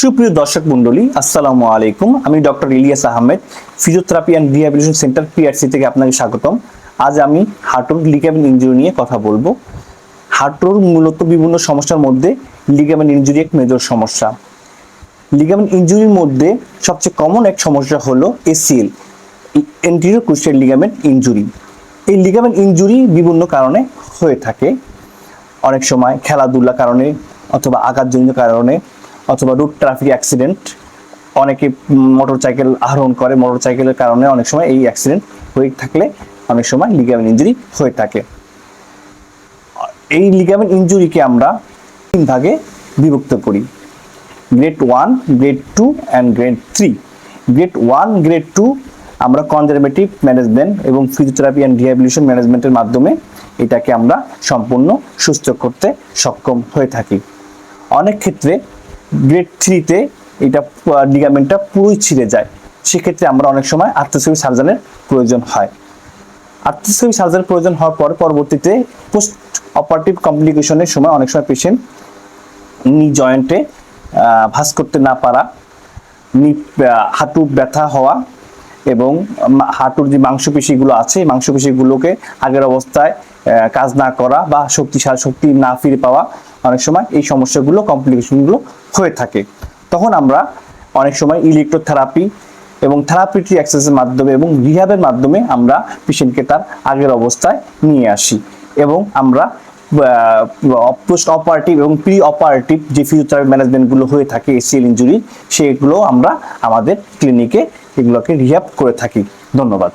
সুপ্রিয় দর্শক মণ্ডলী, আসসালামু আলাইকুম। আমি doctor Ilias Ahmed, physiotherapy and rehabilitation centre PRC থেকে আপনাকে স্বাগতম। আজ আমি হাঁটুর লিগামেন্ট ইনজুরি নিয়ে কথা বলবো। হাঁটুর মূলত বিভিন্ন সমস্যার মধ্যে লিগামেন্ট ইনজুরি এক মেজর সমস্যা। লিগামেন্ট ইনজুরির মধ্যে সবচেয়ে কমন এক সমস্যা হলো ACL, anterior cruciate ligament injury. এই লিগামেন্ট ইনজুরি বিভিন্ন কারণে হয়ে থাকে। অনেক সময় খেলাধুলার কারণে, অথবা আঘাতজনিত কারণে, অথবা রোড ট্রাফিক অ্যাক্সিডেন্ট। অনেকে মোটরসাইকেল আরোহণ করে, মোটরসাইকেলের কারণে অনেক সময় এই অ্যাক্সিডেন্ট হয়ে থাকলে অনেক সময় লিগামেন্ট ইনজুরি হয়ে থাকে। এই লিগামেন্ট ইনজুরিকে আমরা তিন ভাগে বিভক্ত করি: grade 1, grade 2 and grade 3। Grade 1, grade 2 আমরা কনজারভেটিভ ম্যানেজমেন্ট এবং ফিজিওথেরাপি অ্যান্ড রিহ্যাবিলিটেশন ম্যানেজমেন্টের মাধ্যমে এটাকে আমরা সম্পূর্ণ সুস্থ করতে সক্ষম হয়ে থাকি। অনেক ক্ষেত্রে গ্রেড 3-তে এটা লিগামেন্টটা পুরোই ছিঁড়ে যায়। সেক্ষেত্রে আমরা অনেক সময় আর্থ্রোস্কোপিক সার্জনের প্রয়োজন হয়। আর্থ্রোস্কোপিক সার্জনের প্রয়োজন হওয়ার পর পরবর্তীতে পোস্ট অপারেটিভ কমপ্লিকেশনের সময় অনেক সময় পেশেন্ট নি জয়েন্টে ভাঁজ করতে না পারা, হাঁটু ব্যথা হওয়া এবং হাঁটুর যে মাংসপেশিগুলো আছে মাংসপেশিগুলোকে আগের অবস্থায় কাজ না করা বা শক্তি না ফিরে পাওয়া, অনেক সময় এই সমস্যাগুলো কমপ্লিকেশনগুলো হয়ে থাকে। তখন আমরা অনেক সময় ইলেকট্রোথেরাপি এবং থেরাপিউটিক এক্সারসাইজের মাধ্যমে এবং রিহ্যাবের মাধ্যমে আমরা পেশেন্টকে তার আগের অবস্থায় নিয়ে আসি এবং আমরা পোস্ট অপারেটিভ এবং প্রি অপারেটিভ যে ফিজিওথেরাপি ম্যানেজমেন্টগুলো হয়ে থাকে এসিএল ইনজুরি, সেগুলো আমরা আমাদের ক্লিনিকে এগুলোকে রিহ্যাব করে থাকি। ধন্যবাদ।